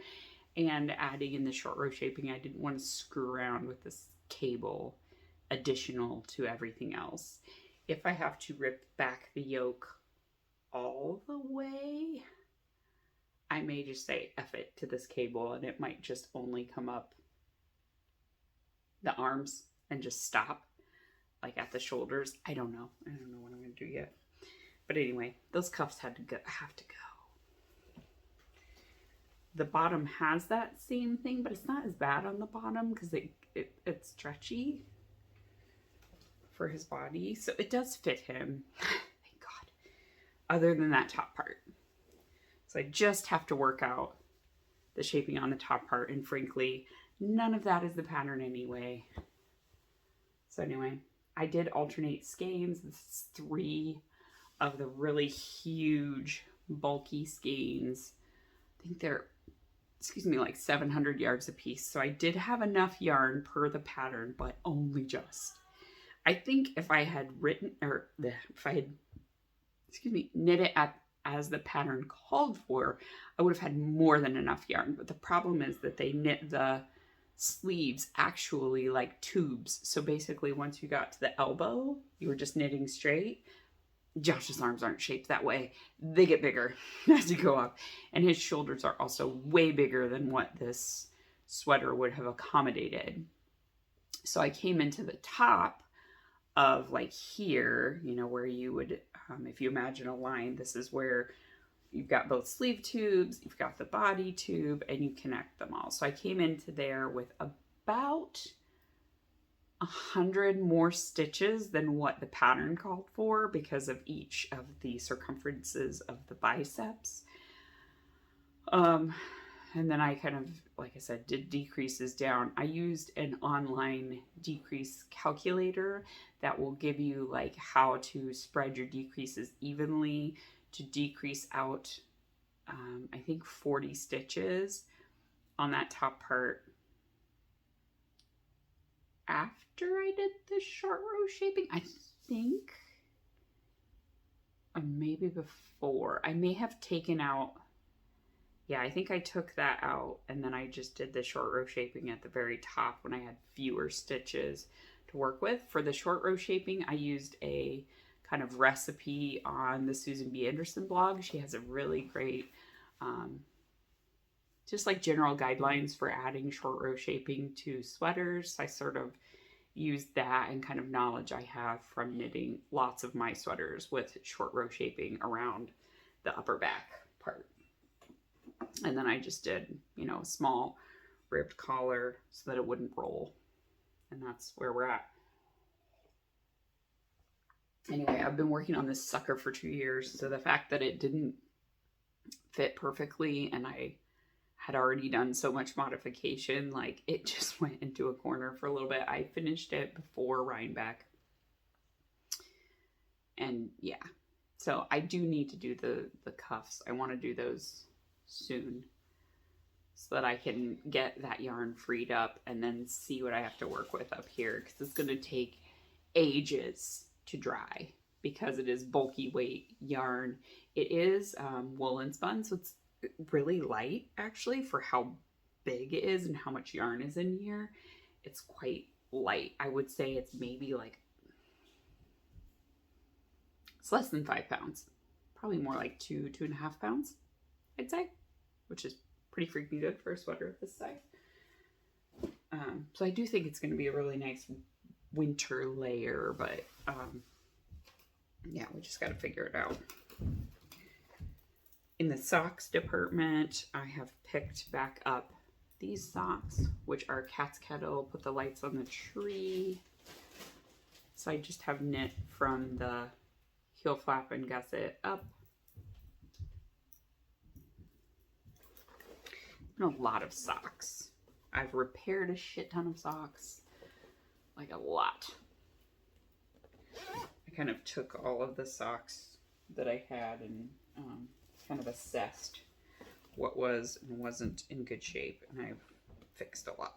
And adding in the short row shaping, I didn't want to screw around with this cable additional to everything else. If I have to rip back the yoke all the way, I may just say F it to this cable and it might just only come up the arms and just stop like at the shoulders. I don't know. I don't know what I'm going to do yet. But anyway, those cuffs have to go. The bottom has that same thing, but it's not as bad on the bottom because it's stretchy for his body. So it does fit him. Thank God. Other than that top part. So I just have to work out the shaping on the top part. And frankly, none of that is the pattern anyway. So anyway, I did alternate skeins. This is 3 of the really huge, bulky skeins. I think they're, like 700 yards a piece. So I did have enough yarn per the pattern, but only just. I think if I had knit it as the pattern called for, I would have had more than enough yarn. But the problem is that they knit the sleeves actually like tubes. So basically once you got to the elbow, you were just knitting straight. Josh's arms aren't shaped that way. They get bigger as you go up. And his shoulders are also way bigger than what this sweater would have accommodated. So I came into the top of like here, you know, where you would, if you imagine a line, this is where you've got both sleeve tubes, you've got the body tube, and you connect them all. So I came into there with about 100 more stitches than what the pattern called for because of each of the circumferences of the biceps. And then I kind of, like I said, did decreases down. I used an online decrease calculator that will give you like how to spread your decreases evenly to decrease out, I think 40 stitches on that top part after I did the short row shaping, I think, or maybe before. I may have taken out, yeah, I think I took that out and then I just did the short row shaping at the very top when I had fewer stitches to work with. For the short row shaping, I used a kind of recipe on the Susan B. Anderson blog. She has a really great, just like general guidelines for adding short row shaping to sweaters. I sort of used that and kind of knowledge I have from knitting lots of my sweaters with short row shaping around the upper back part. And then I just did, you know, a small ribbed collar so that it wouldn't roll. And that's where we're at. Anyway, I've been working on this sucker for 2 years. So the fact that it didn't fit perfectly and I had already done so much modification, like it just went into a corner for a little bit. I finished it before Rhinebeck. And yeah, so I do need to do the cuffs. I want to do those soon so that I can get that yarn freed up and then see what I have to work with up here, because it's going to take ages to dry because it is bulky weight yarn. It is woolen spun, so it's really light actually for how big it is and how much yarn is in here. It's quite light. I would say it's maybe like, it's less than 5 pounds, probably more like 2.5 pounds, I'd say, which is pretty freaking good for a sweater of this size. So I do think it's going to be a really nice winter layer, but yeah, we just got to figure it out. In the socks department, I have picked back up these socks, which are Cat's Kettle, Put the Lights on the Tree. So I just have knit from the heel flap and gusset up. Been a lot of socks. I've repaired a shit ton of socks, like a lot. I kind of took all of the socks that I had and kind of assessed what was and wasn't in good shape, and I've fixed a lot.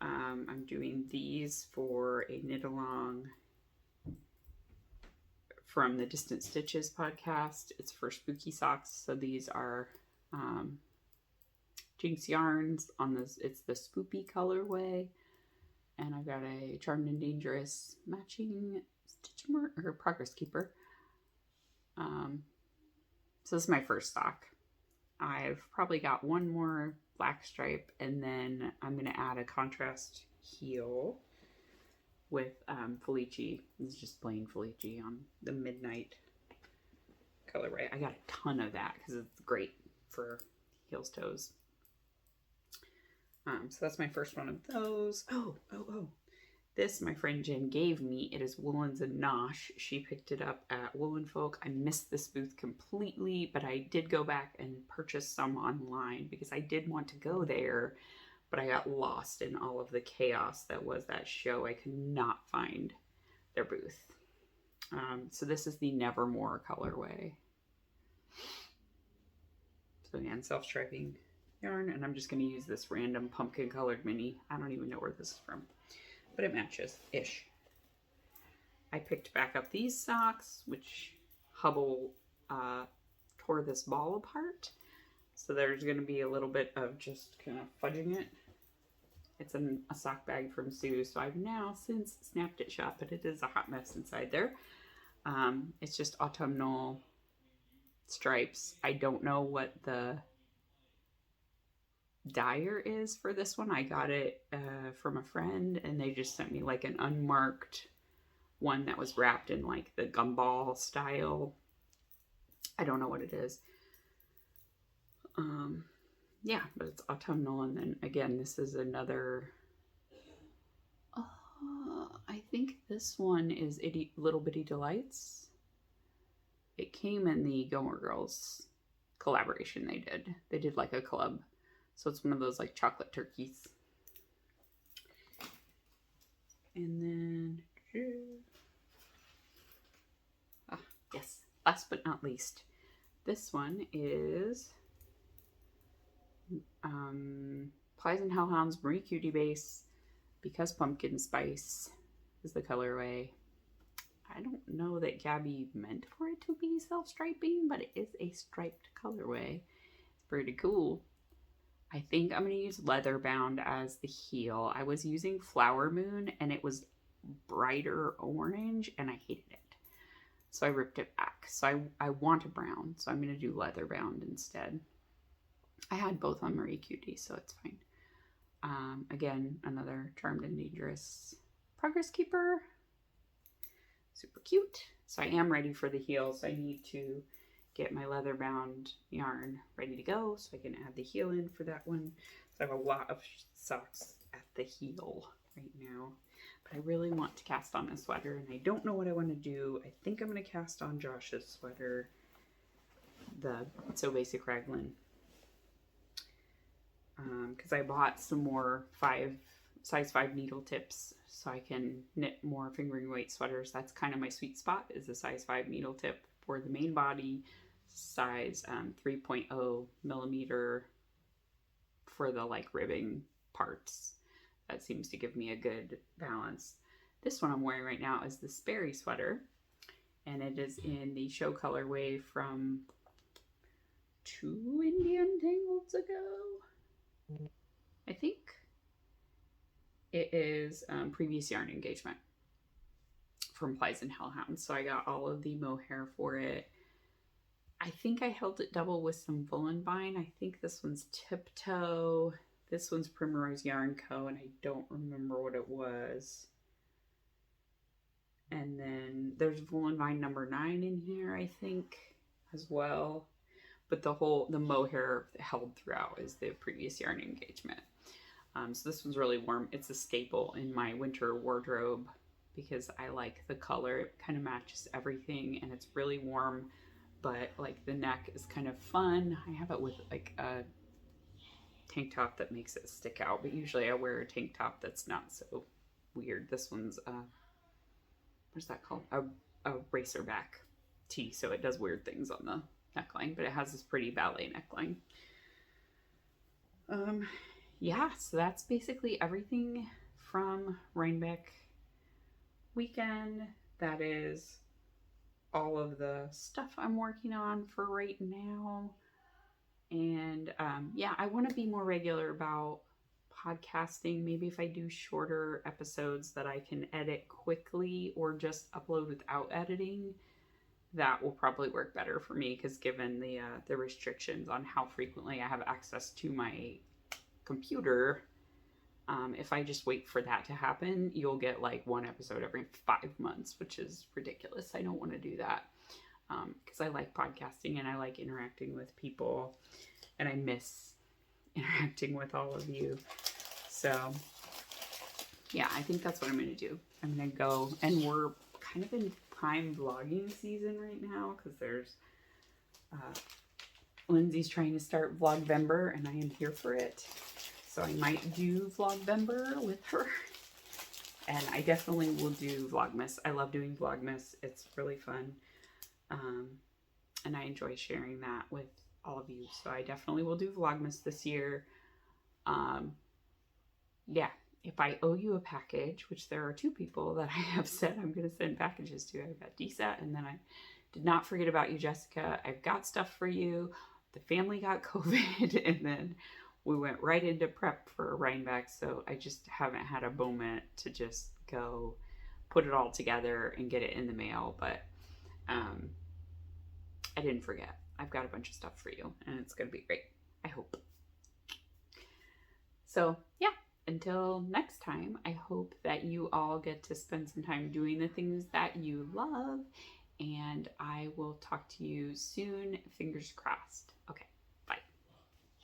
I'm doing these for a knit along from the Distant Stitches podcast. It's for spooky socks, so these are Jinx yarns on this. It's the Spoopy colorway, and I've got a Charmed and Dangerous matching stitch mark or progress keeper. So this is my first sock. I've probably got one more black stripe, and then I'm going to add a contrast heel with Felici. It's just plain Felici on the Midnight colorway. I got a ton of that because it's great for heels, toes. So that's my first one of those. Oh. This my friend Jen gave me. It is Woolens and Nosh. She picked it up at Woolen Folk. I missed this booth completely, but I did go back and purchase some online because I did want to go there, but I got lost in all of the chaos that was that show. I could not find their booth. So this is the Nevermore colorway. So again, self-striping yarn, and I'm just going to use this random pumpkin colored mini. I don't even know where this is from, but it matches-ish. I picked back up these socks, which Hubble tore this ball apart. So there's going to be a little bit of just kind of fudging it. It's a sock bag from Sue, so I've now since snapped it shut, but it is a hot mess inside there. It's just autumnal stripes. I don't know what the dyer is for this one. I got it from a friend, and they just sent me like an unmarked one that was wrapped in like the gumball style. I don't know what it is. Yeah, but it's autumnal. And then again, this is another, I think this one is Little Bitty Delights. It came in the Gilmore Girls collaboration they did. They did like a club. So it's one of those like chocolate turkeys. And then, yes, last but not least, this one is Pyrs and Hellhounds Marie Cutie Base, because Pumpkin Spice is the colorway. I don't know that Gabby meant for it to be self-striping, but it is a striped colorway. It's pretty cool. I think I'm going to use leather bound as the heel. I was using Flower Moon and it was brighter orange and I hated it. So I ripped it back. So I want a brown, so I'm going to do leather bound instead. I had both on Marie Cutie, so it's fine. Again, another Charmed and Dangerous Progress Keeper. Super cute. So I am ready for the heel, so I need to get my leather bound yarn ready to go so I can add the heel in for that one. So I have a lot of socks at the heel right now, but I really want to cast on a sweater and I don't know what I want to do. I think I'm going to cast on Josh's sweater, the So Basic Raglan, because I bought some more size 5 needle tips so I can knit more fingering weight sweaters. That's kind of my sweet spot, is a size 5 needle tip for the main body, size 3.0 millimeter for the like ribbing parts. That seems to give me a good balance. This one I'm wearing right now is the Sperry sweater, and it is in the show colorway from 2 Indian Tangles ago. I think it is Previous Yarn Engagement from Pyrs and Hellhounds. So I got all of the mohair for it. I think I held it double with some Woolenvine. I think this one's Tiptoe. This one's Primrose Yarn Co. and I don't remember what it was. And then there's Woolenvine number 9 in here, I think, as well. But the mohair held throughout is the Previous Yarn Engagement. So this one's really warm. It's a staple in my winter wardrobe because I like the color. It kind of matches everything and it's really warm, but like the neck is kind of fun. I have it with like a tank top that makes it stick out, but usually I wear a tank top that's not so weird. This one's what's that called? A racerback tee, so it does weird things on the neckline, but it has this pretty ballet neckline. Yeah, so that's basically everything from Rhinebeck weekend. That is all of the stuff I'm working on for right now. And yeah, I want to be more regular about podcasting. Maybe if I do shorter episodes that I can edit quickly or just upload without editing, that will probably work better for me, because given the restrictions on how frequently I have access to my computer, if I just wait for that to happen, you'll get like one episode every 5 months, which is ridiculous. I don't want to do that, because I like podcasting and I like interacting with people, and I miss interacting with all of you. So yeah, I think that's what I'm going to do. I'm going to go, and we're kind of in prime vlogging season right now, because there's Lindsay's trying to start Vlogvember, and I am here for it. So I might do Vlogvember with her, and I definitely will do Vlogmas. I love doing Vlogmas. It's really fun, and I enjoy sharing that with all of you. So I definitely will do Vlogmas this year. Yeah. If I owe you a package, which there are 2 people that I have said I'm going to send packages to. I've got Disa, and then I did not forget about you, Jessica. I've got stuff for you. The family got COVID, and then we went right into prep for Rhinebeck, so I just haven't had a moment to just go put it all together and get it in the mail, but I didn't forget. I've got a bunch of stuff for you, and it's going to be great. I hope. So, yeah. Until next time, I hope that you all get to spend some time doing the things that you love, and I will talk to you soon. Fingers crossed. Okay.